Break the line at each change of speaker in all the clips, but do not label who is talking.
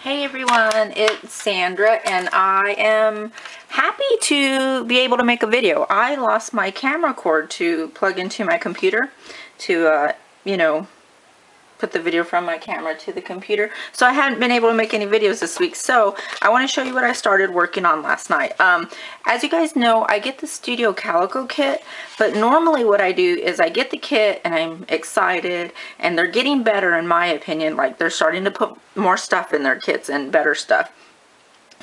Hey everyone, it's Sandra and I am happy to be able to make a video. I lost my camera cord to plug into my computer to, put the video from my camera to the computer. So I hadn't been able to make any videos this week. So I want to show you what I started working on last night. As you guys know, I get the Studio Calico kit, but normally what I do is I get the kit and I'm excited and they're getting better in my opinion. Like they're starting to put more stuff in their kits and better stuff.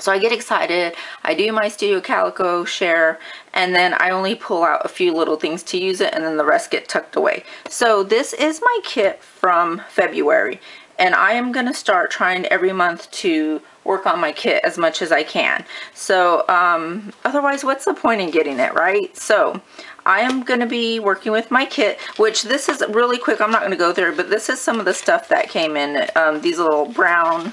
So I get excited, I do my Studio Calico share, and then I only pull out a few little things to use it, and then the rest get tucked away. So this is my kit from February, and I am going to start trying every month to work on my kit as much as I can. So otherwise, what's the point in getting it, right? So I am going to be working with my kit, which this is really quick. I'm not going to go there, but this is some of the stuff that came in. These little brown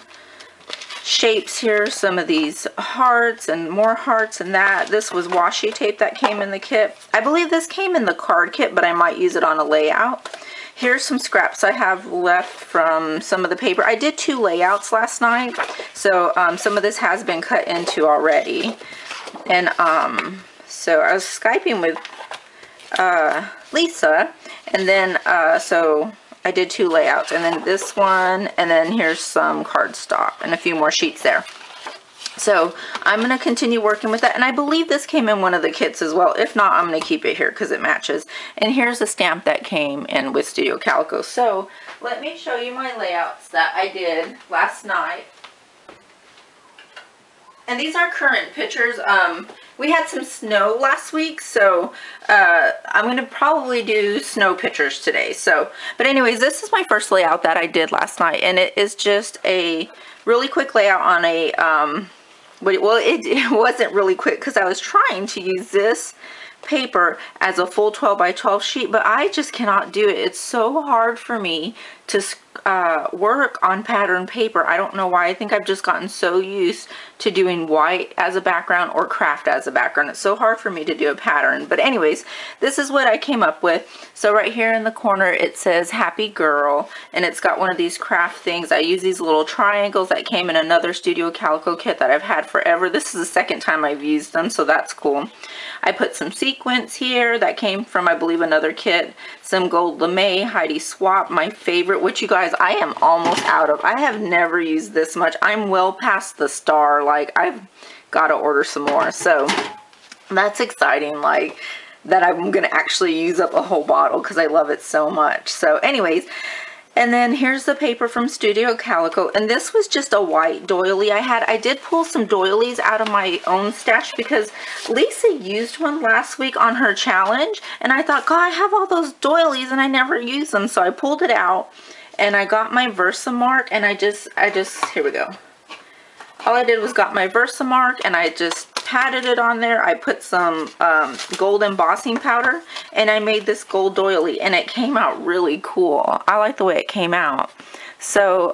shapes here, some of these hearts and more hearts and that. This was washi tape that came in the kit. I believe this came in the card kit, but I might use it on a layout. Here's some scraps I have left from some of the paper. I did 2 layouts last night, so some of this has been cut into already. And so I was Skyping with Lisa, and then so I did 2 layouts, and then this one, and then here's some cardstock and a few more sheets there. So I'm going to continue working with that, and I believe this came in one of the kits as well. If not, I'm going to keep it here because it matches. And here's a stamp that came in with Studio Calico. So let me show you my layouts that I did last night. And these are current pictures. We had some snow last week, so I'm going to probably do snow pictures today. So, but anyways, this is my first layout that I did last night, and it is just a really quick layout on a, well, it wasn't really quick because I was trying to use this paper as a full 12 by 12 sheet, but I just cannot do it. It's so hard for me to work on pattern paper. I don't know why. I think I've just gotten so used to doing white as a background or craft as a background. It's so hard for me to do a pattern. But anyways, this is what I came up with. So right here in the corner it says happy girl, and it's got one of these craft things. I use these little triangles that came in another Studio Calico kit that I've had forever. This is the second time I've used them, so that's cool. I put some sequins here that came from, I believe, another kit. Some gold lame, Heidi Swap, my favorite, which you guys, I am almost out of. I have never used this much. I'm well past the star. Like, I've got to order some more. So that's exciting, like, that I'm going to actually use up a whole bottle because I love it so much. So anyways, and then here's the paper from Studio Calico, and this was just a white doily I had. I did pull some doilies out of my own stash because Lisa used one last week on her challenge, and I thought, God, I have all those doilies and I never use them. So I pulled it out and I got my Versamark, and I just, here we go. All I did was got my Versamark and I just patted it on there. I put some gold embossing powder and I made this gold doily, and it came out really cool. I like the way it came out. So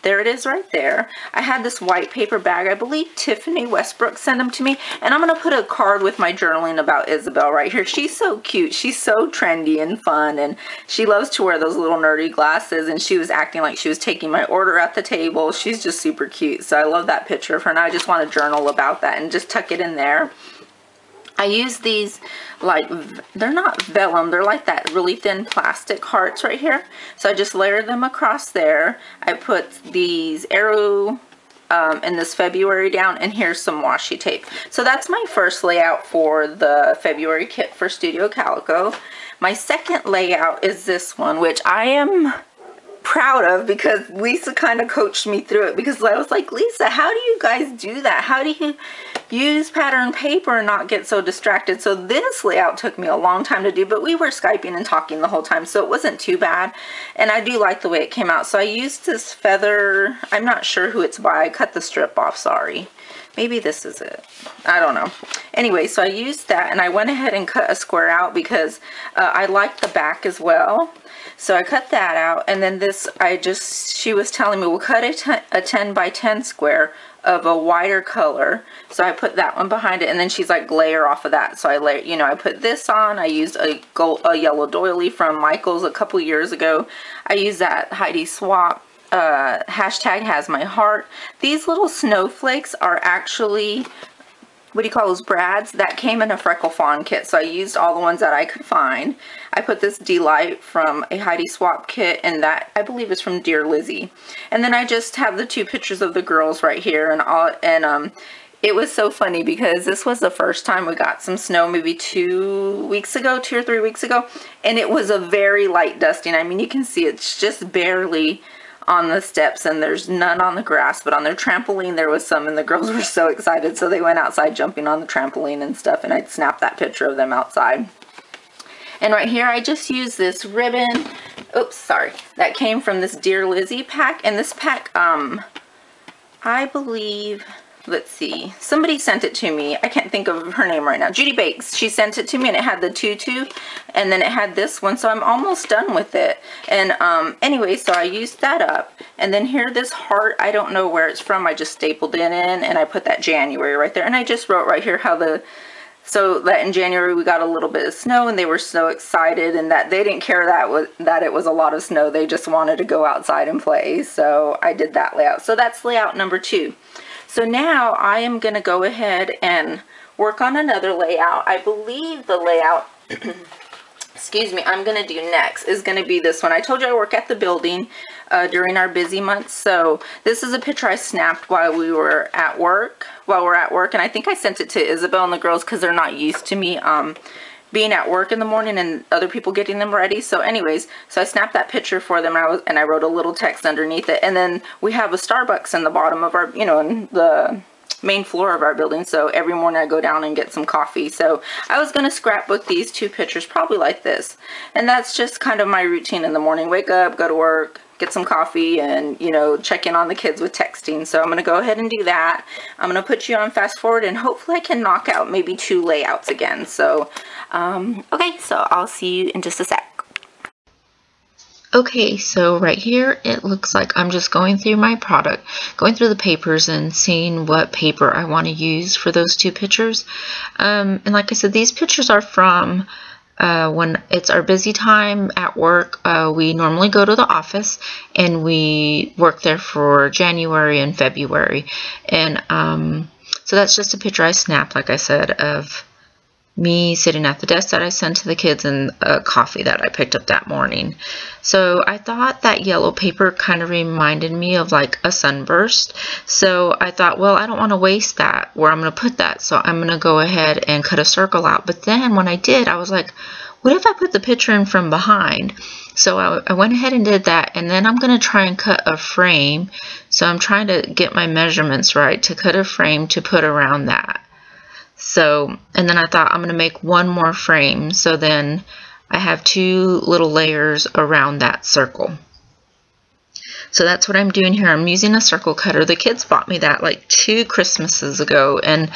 there it is right there. I had this white paper bag. I believe Tiffany Westbrook sent them to me, and I'm going to put a card with my journaling about Isabel right here. She's so cute. She's so trendy and fun, and she loves to wear those little nerdy glasses, and she was acting like she was taking my order at the table. She's just super cute. So I love that picture of her, and I just want to journal about that and just tuck it in there. I use these, like, they're not vellum, they're like that really thin plastic hearts right here. So I just layered them across there. I put these arrow in this February down, and here's some washi tape. So that's my first layout for the February kit for Studio Calico. My second layout is this one, which I am proud of because Lisa kind of coached me through it, because I was like, Lisa, how do you guys do that? How do you use pattern paper and not get so distracted? So this layout took me a long time to do, but we were Skyping and talking the whole time, so it wasn't too bad, and I do like the way it came out. So I used this feather, I'm not sure who it's by, I cut the strip off, sorry. Maybe this is it. I don't know. Anyway, so I used that, and I went ahead and cut a square out because I like the back as well. So I cut that out, and then this, she was telling me, we'll cut a 10 by 10 square of a wider color. So I put that one behind it, and then she's like, layer off of that. So I layer, you know, I put this on. I used a yellow doily from Michael's a couple years ago. I used that Heidi Swap hashtag has my heart. These little snowflakes are actually, what do you call those, brads? That came in a Freckle Fawn kit, so I used all the ones that I could find. I put this Delight from a Heidi Swap kit, and that I believe is from Dear Lizzie. And then I just have the 2 pictures of the girls right here, and it was so funny because this was the first time we got some snow, maybe 2 weeks ago, 2 or 3 weeks ago, and it was a very light dusting. I mean, you can see it's just barely on the steps, and there's none on the grass, but on their trampoline there was some, and the girls were so excited, so they went outside jumping on the trampoline and stuff, and I'd snapped that picture of them outside. And right here I just used this ribbon, oops, sorry, that came from this Dear Lizzie pack, and this pack, I believe, let's see, somebody sent it to me. I can't think of her name right now. Judy Bakes. She sent it to me, and it had the tutu, and then it had this one, so I'm almost done with it. And anyway, so I used that up, and then here, this heart, I don't know where it's from. I just stapled it in, and I put that January right there, and I just wrote right here how so that in January we got a little bit of snow, and they were so excited, and that they didn't care that it was a lot of snow. They just wanted to go outside and play. So I did that layout. So that's layout number 2. So now I am going to go ahead and work on another layout. I believe the layout, excuse me, I'm going to do next is going to be this one. I told you I work at the building during our busy months. So this is a picture I snapped while we're at work, and I think I sent it to Isabel and the girls because they're not used to me being at work in the morning and other people getting them ready. So anyways, so I snapped that picture for them, and I wrote a little text underneath it. And then we have a Starbucks in the bottom of our, in the main floor of our building. So every morning I go down and get some coffee. So I was going to scrapbook these 2 pictures, probably like this. And that's just kind of my routine in the morning. Wake up, go to work, get some coffee, and check in on the kids with texting. So I'm going to go ahead and do that. I'm going to put you on fast forward, and hopefully I can knock out maybe 2 layouts again. So okay, so I'll see you in just a sec. Okay, so right here it looks like I'm just going through my product, going through the papers and seeing what paper I want to use for those 2 pictures. And like I said, these pictures are from when it's our busy time at work. We normally go to the office, and we work there for January and February. And so that's just a picture I snapped, like I said, of me sitting at the desk that I sent to the kids, and a coffee that I picked up that morning. So I thought that yellow paper kind of reminded me of like a sunburst. So I thought, well, I don't want to waste that, where I'm going to put that. So I'm going to go ahead and cut a circle out. But then when I did, I was like, what if I put the picture in from behind? So I went ahead and did that, and then I'm going to try and cut a frame. So I'm trying to get my measurements right to cut a frame to put around that. So, and then I thought I'm going to make 1 more frame, so then I have 2 little layers around that circle. So that's what I'm doing here. I'm using a circle cutter. The kids bought me that like 2 Christmases ago, and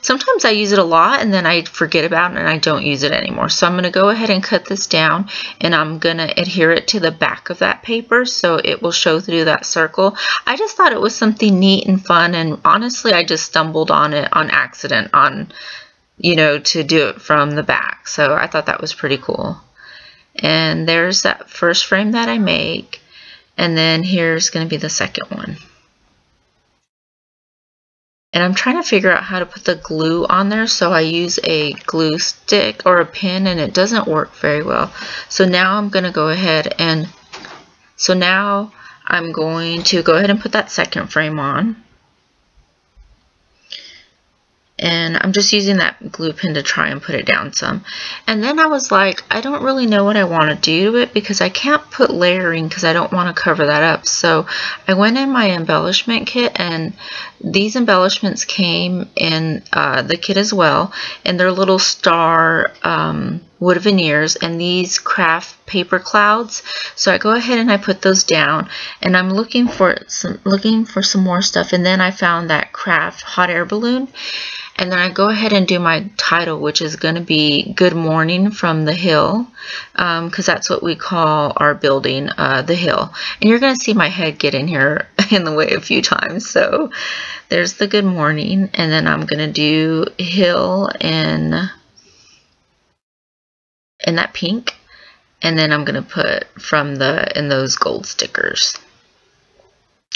sometimes I use it a lot and then I forget about it and I don't use it anymore. So I'm going to go ahead and cut this down, and I'm going to adhere it to the back of that paper so it will show through that circle. I just thought it was something neat and fun, and honestly I just stumbled on it on accident to do it from the back. So I thought that was pretty cool. And there's that first frame that I make. And then here's going to be the second one. And I'm trying to figure out how to put the glue on there, so I use a glue stick or a pin, and it doesn't work very well. So now I'm going to go ahead and put that second frame on. And I'm just using that glue pin to try and put it down some. And then I was like, I don't really know what I want to do to it, because I can't put layering because I don't want to cover that up. So I went in my embellishment kit, and these embellishments came in the kit as well. And they're little star wood veneers and these craft paper clouds. So I go ahead and I put those down, and I'm looking for some more stuff. And then I found that craft hot air balloon. And then I go ahead and do my title, which is going to be Good Morning from the Hill, because that's what we call our building, the Hill. And you're going to see my head get in here in the way a few times. So there's the Good Morning, and then I'm going to do Hill in that pink, and then I'm going to put in those gold stickers.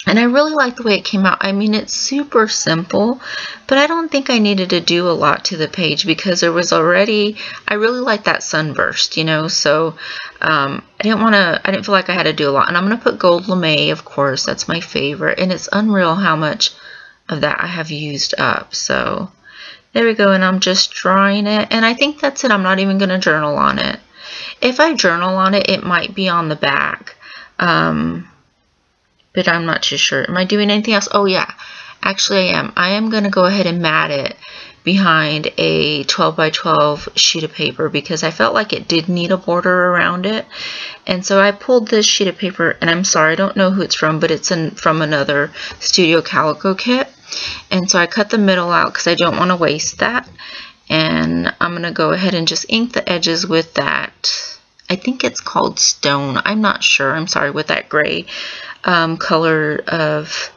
And I really like the way it came out. I mean, it's super simple, but I don't think I needed to do a lot to the page because there was already, I really like that sunburst, you know, so I didn't feel like I had to do a lot. And I'm going to put gold lame, of course, that's my favorite. And it's unreal how much of that I have used up. So there we go, and I'm just drawing it. And I think that's it. I'm not even going to journal on it. If I journal on it, it might be on the back. But I'm not too sure. Am I doing anything else? Oh yeah, actually I am. I am going to go ahead and mat it behind a 12 by 12 sheet of paper because I felt like it did need a border around it. And so I pulled this sheet of paper, and I'm sorry, I don't know who it's from, but it's from another Studio Calico kit. And so I cut the middle out because I don't want to waste that. And I'm going to go ahead and just ink the edges with that. I think it's called Stone. I'm not sure. I'm sorry, with that gray color of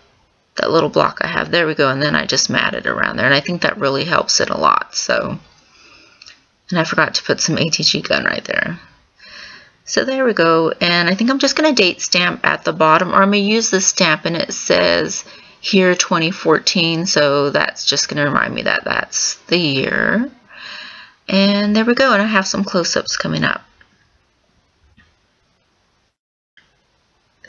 that little block I have. There we go. And then I just matted around there. And I think that really helps it a lot. So, and I forgot to put some ATG gun right there. So there we go. And I think I'm just going to date stamp at the bottom, or I'm going to use this stamp and it says here 2014. So that's just going to remind me that that's the year. And there we go. And I have some close-ups coming up.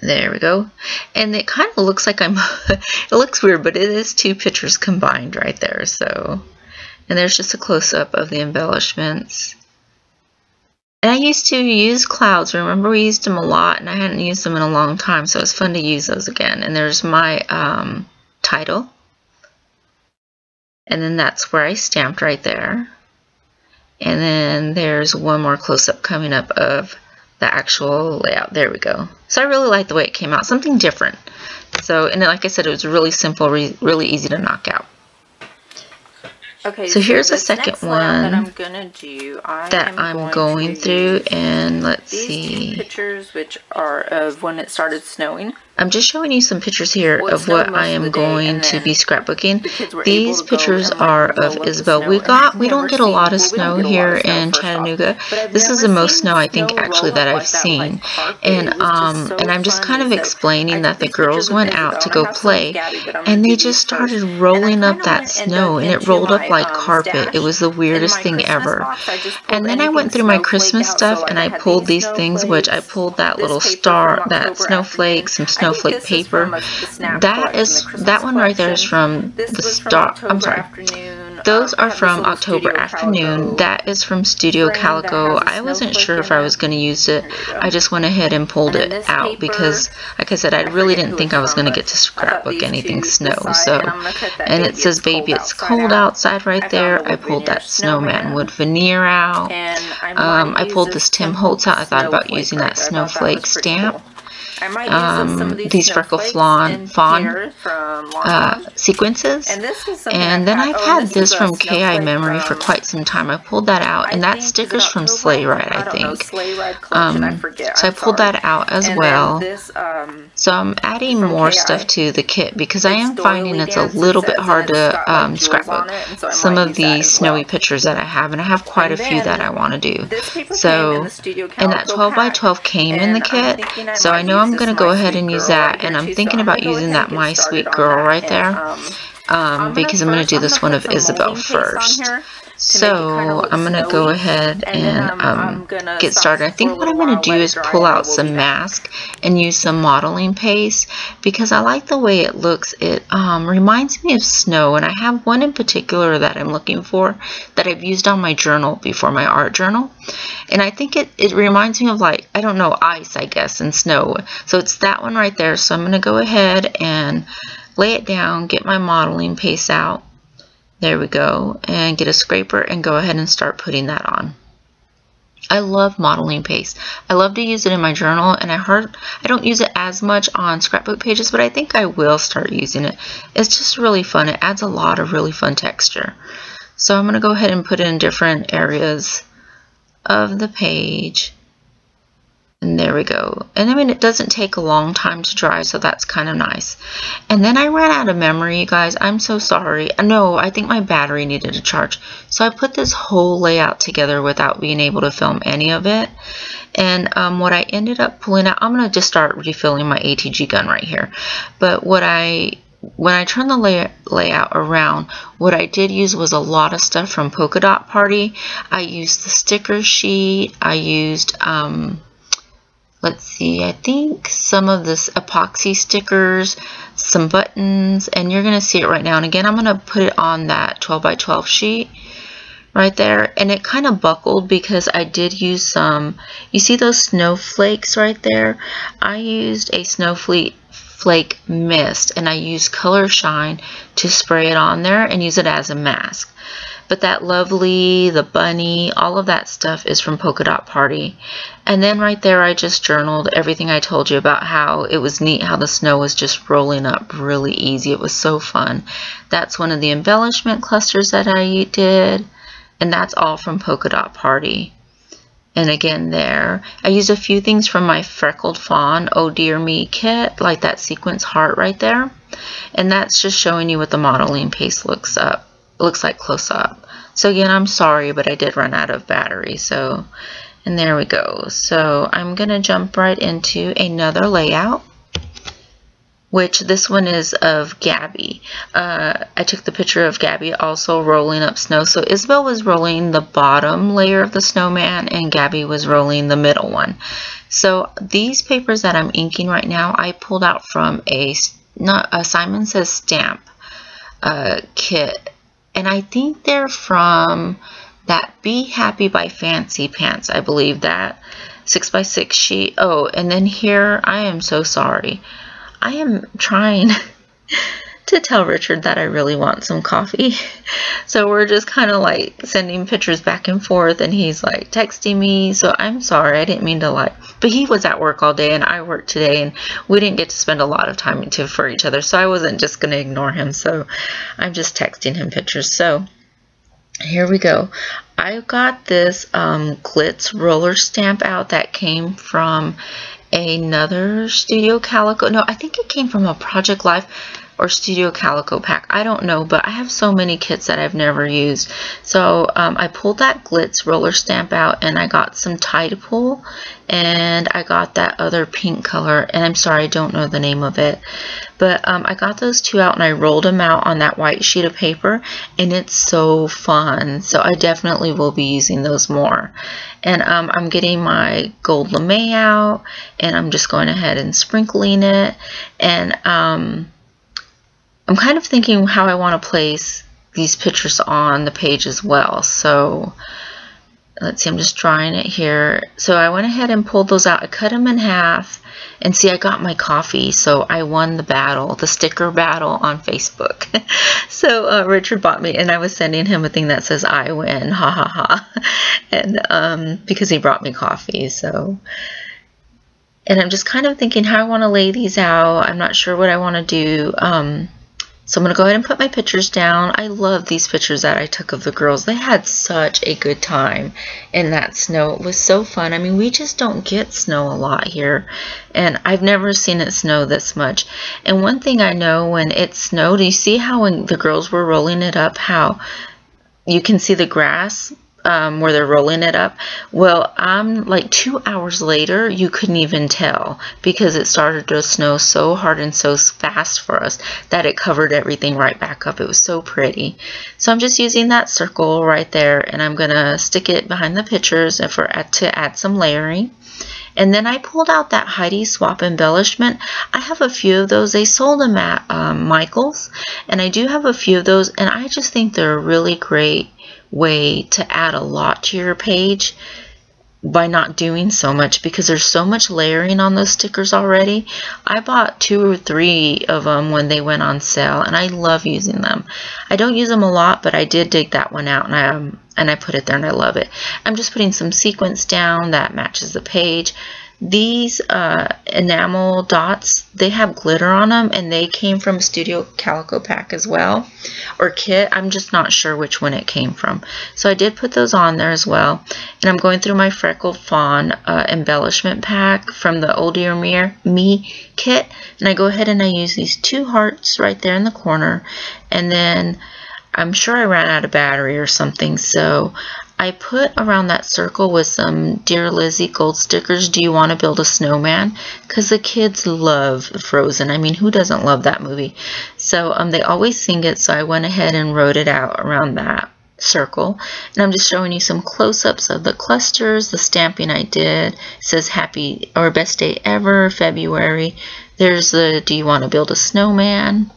There we go. And it kind of looks like it looks weird, but it is two pictures combined right there. So, and there's just a close-up of the embellishments. And I used to use clouds. Remember, we used them a lot, and I hadn't used them in a long time, so it's fun to use those again. And there's my title. And then that's where I stamped right there. And then there's one more close-up coming up of the actual layout. There we go. So I really like the way it came out, something different. So, and like I said, it was really simple, really easy to knock out. Okay, so here's a second one that I'm gonna do. I'm going through, and let's see. These pictures, which are of when it started snowing. I'm just showing you some pictures here of what I am going to be scrapbooking. These pictures are of Isabel. We don't get a lot of snow here in Chattanooga. This is the most snow I think actually that I've seen. And I'm just kind of explaining that the girls went out to go play, and they just started rolling up that snow, and it rolled up like carpet. It was the weirdest thing ever. And then I went through my Christmas stuff, and I pulled these things, which I pulled that little star, that snowflake, some snowflake paper. That one right there is from the star. I'm sorry. Those are from October Afternoon. That is from Studio Calico. I wasn't sure if I was going to use it. I just went ahead and pulled it out because, like I said, I really didn't think I was going to get to scrapbook anything snow. So, and it says, "Baby, it's cold outside" right there. I pulled that snowman wood veneer out. I pulled this Tim Holtz out. I thought about using that snowflake stamp. These freckle fawn sequences, and then I've had this from KI Memory for quite some time. I pulled that out, and that sticker's from Sleigh Ride, I think. So I pulled that out as well. So I'm adding more stuff to the kit because I am finding it's a little bit hard to scrapbook some of the snowy pictures that I have, and I have quite a few that I want to do. So, and that 12 by 12 came in the kit, so I know I'm going to go ahead and use that, and I'm thinking about using that My Sweet Girl right there because I'm going to do this one of Isabel first. So I'm going to go ahead and get started. I think what I'm going to do is pull out some mask and use some modeling paste because I like the way it looks. It reminds me of snow, and I have one in particular that I'm looking for that I've used on my journal before, my art journal. And I think it reminds me of, like, I don't know, ice, I guess, and snow. So it's that one right there. So I'm going to go ahead and lay it down, get my modeling paste out. There we go, and get a scraper and go ahead and start putting that on. I love modeling paste. I love to use it in my journal, and I don't use it as much on scrapbook pages, but I think I will start using it. It's just really fun. It adds a lot of really fun texture. So I'm going to go ahead and put it in different areas of the page. And there we go. And I mean, it doesn't take a long time to dry, so that's kind of nice. And then I ran out of memory, you guys. I'm so sorry. No, I think my battery needed a charge. So I put this whole layout together without being able to film any of it. And what I ended up pulling out, I'm going to just start refilling my ATG gun right here. But when I turned the layout around, what I did use was a lot of stuff from Polka Dot Party. I used the sticker sheet. I used... let's see, I think some of this epoxy stickers, some buttons, and you're going to see it right now. And again, I'm going to put it on that 12 by 12 sheet right there. And it kind of buckled because I did use some, you see those snowflakes right there? I used a snowflake mist, and I used Color Shine to spray it on there and use it as a mask. But that lovely, the bunny, all of that stuff is from Polka Dot Party. And then right there, I just journaled everything I told you about how it was neat how the snow was just rolling up really easy. It was so fun. That's one of the embellishment clusters that I did. And that's all from Polka Dot Party. And again there, I used a few things from my Freckled Fawn Oh Dear Me kit, like that sequence heart right there. And that's just showing you what the modeling paste looks like close up. So again, I'm sorry, but I did run out of battery. So, and there we go. So I'm going to jump right into another layout, which this one is of Gabby. I took the picture of Gabby also rolling up snow. So Isabel was rolling the bottom layer of the snowman and Gabby was rolling the middle one. So these papers that I'm inking right now, I pulled out from a Simon Says Stamp kit. And I think they're from that Be Happy by Fancy Pants, I believe, that 6x6 sheet. Oh, and then here, I am so sorry. I am trying to tell Richard that I really want some coffee. So we're just kind of like sending pictures back and forth, and he's like texting me. So I'm sorry, I didn't mean to lie. But he was at work all day and I worked today, and we didn't get to spend a lot of time for each other. So I wasn't just going to ignore him. So I'm just texting him pictures. So here we go. I got this Glitz roller stamp out that came from another Studio Calico. No, I think it came from a Project Life or Studio Calico pack. I don't know, but I have so many kits that I've never used. So I pulled that Glitz roller stamp out, and I got some Tide Pool, and I got that other pink color, and I'm sorry, I don't know the name of it. But I got those two out and I rolled them out on that white sheet of paper, and it's so fun. So I definitely will be using those more. And I'm getting my gold lame out, and I'm just going ahead and sprinkling it. And I'm kind of thinking how I want to place these pictures on the page as well. So let's see, I'm just drawing it here. So I went ahead and pulled those out. I cut them in half, and see, I got my coffee, so I won the battle, the sticker battle on Facebook. So Richard bought me, and I was sending him a thing that says I win, ha ha ha, and because he brought me coffee. So, and I'm just kind of thinking how I want to lay these out. I'm not sure what I want to do. So I'm going to go ahead and put my pictures down. I love these pictures that I took of the girls. They had such a good time in that snow. It was so fun. I mean, we just don't get snow a lot here, and I've never seen it snow this much. And one thing I know, when it snowed, you see how when the girls were rolling it up, how you can see the grass where they're rolling it up. Well, like 2 hours later, you couldn't even tell, because it started to snow so hard and so fast for us that it covered everything right back up. It was so pretty. So I'm just using that circle right there, and I'm gonna stick it behind the pictures to add some layering. And then I pulled out that Heidi Swap embellishment. I have a few of those. They sold them at Michael's, and I do have a few of those, and I just think they're a really great way to add a lot to your page by not doing so much, because there's so much layering on those stickers already. I bought 2 or 3 of them when they went on sale, and I love using them. I don't use them a lot, but I did dig that one out, and I put it there, and I love it. I'm just putting some sequins down that matches the page. These enamel dots, they have glitter on them, and they came from Studio Calico pack as well, or kit. I'm just not sure which one it came from. So I did put those on there as well. And I'm going through my Freckled Fawn embellishment pack from the Oh Dear Me kit, and I go ahead and I use these 2 hearts right there in the corner, and then I'm sure I ran out of battery or something, so I put around that circle with some Dear Lizzie gold stickers, Do You Want to Build a Snowman? Because the kids love Frozen. I mean, who doesn't love that movie? So they always sing it, so I went ahead and wrote it out around that circle. And I'm just showing you some close-ups of the clusters, the stamping I did. It says happy or best day ever, February. There's the Do You Want to Build a Snowman?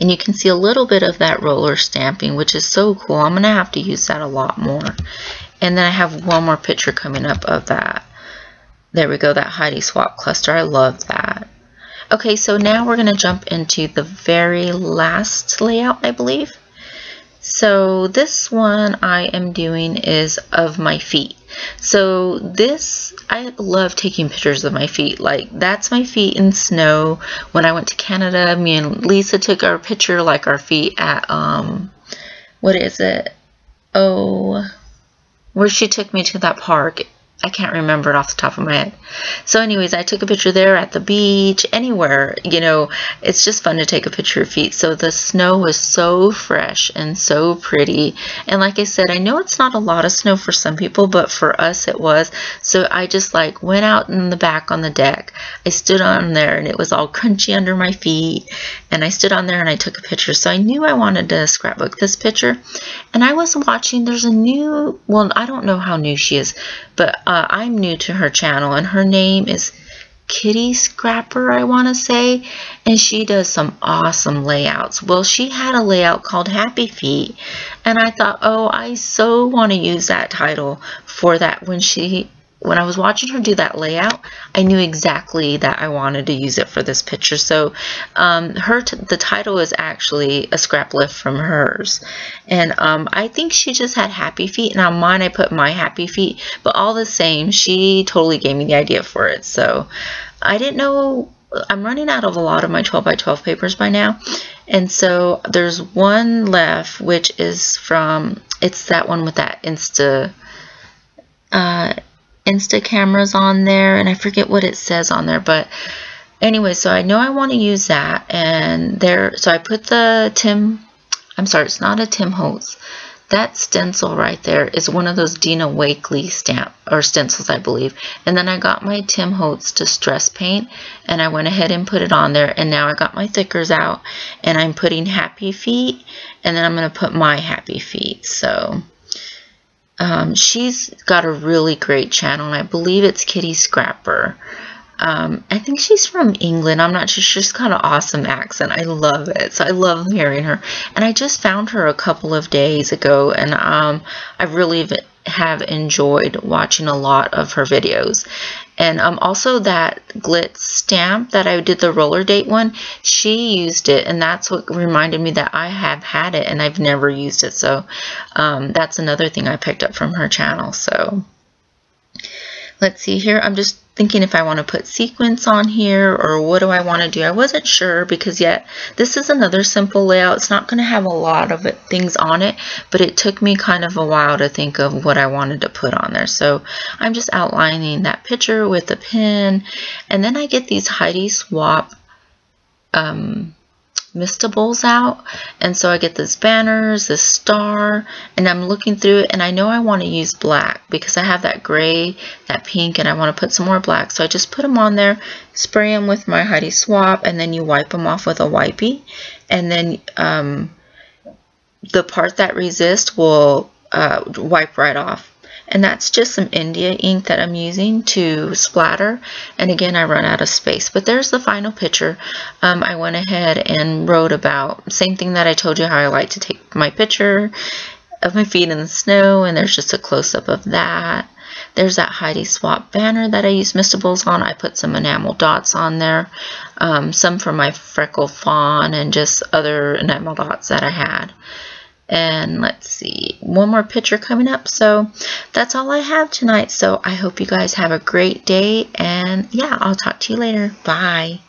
And you can see a little bit of that roller stamping, which is so cool. I'm going to have to use that a lot more. And then I have one more picture coming up of that. There we go, that Heidi Swap cluster. I love that. Okay, so now we're going to jump into the very last layout, I believe. So this one I am doing is of my feet. So this, I love taking pictures of my feet. Like, that's my feet in snow. When I went to Canada, me and Lisa took our picture, like our feet at, what is it? Oh, where she took me to that park. I can't remember it off the top of my head. So anyways, I took a picture there at the beach, anywhere, you know, it's just fun to take a picture of feet. So the snow was so fresh and so pretty. And like I said, I know it's not a lot of snow for some people, but for us it was. So I just like went out in the back on the deck. I stood on there and it was all crunchy under my feet. And I stood on there and I took a picture. So I knew I wanted to scrapbook this picture. And I was watching, there's a new, well, I don't know how new she is, but I'm new to her channel, and her name is Kitty Scrapper, I want to say, and she does some awesome layouts. Well, she had a layout called Happy Feet, and I thought, oh, I so want to use that title for that. When I was watching her do that layout, I knew exactly that I wanted to use it for this picture. So the title is actually a scrap lift from hers. And I think she just had Happy Feet. Now mine, I put my Happy Feet. But all the same, she totally gave me the idea for it. So I didn't know, I'm running out of a lot of my 12 by 12 papers by now. And so there's one left, which is from, it's that one with that Insta cameras on there, and I forget what it says on there, but anyway, so I know I want to use that, and there, so I put the I'm sorry, it's not a Tim Holtz. That stencil right there is one of those Dina Wakley stencils, I believe. And then I got my Tim Holtz Distress Paint, and I went ahead and put it on there, and now I got my thickers out, and I'm putting Happy Feet, and then I'm going to put my Happy Feet. So she's got a really great channel, and I believe it's Kitty Scrapper. I think she's from England. I'm not sure. She's got an awesome accent. I love it. So I love hearing her. And I just found her a couple of days ago, and I really have enjoyed watching a lot of her videos. And also that glitz stamp that I did the roller date one, she used it, and that's what reminded me that I have had it and I've never used it. So that's another thing I picked up from her channel. So let's see here. I'm just thinking if I want to put sequins on here or what do I want to do. I wasn't sure because yet this is another simple layout. It's not going to have a lot of things on it, but it took me kind of a while to think of what I wanted to put on there. So I'm just outlining that picture with a pen, and then I get these Heidi Swap Mistables out, and so I get this banners, this star, and I'm looking through it, and I know I want to use black because I have that gray, that pink, and I want to put some more black. So I just put them on there, spray them with my Heidi Swap, and then you wipe them off with a wipey, and then the part that resists will wipe right off. And that's just some India ink that I'm using to splatter. And again, I run out of space. But there's the final picture. I went ahead and wrote about, same thing that I told you how I like to take my picture of my feet in the snow. And there's just a close-up of that. There's that Heidi Swap banner that I used Mistables on. I put some enamel dots on there. Some from my Freckled Fawn and just other enamel dots that I had. And let's see, one more picture coming up. So that's all I have tonight. So I hope you guys have a great day. And yeah, I'll talk to you later. Bye.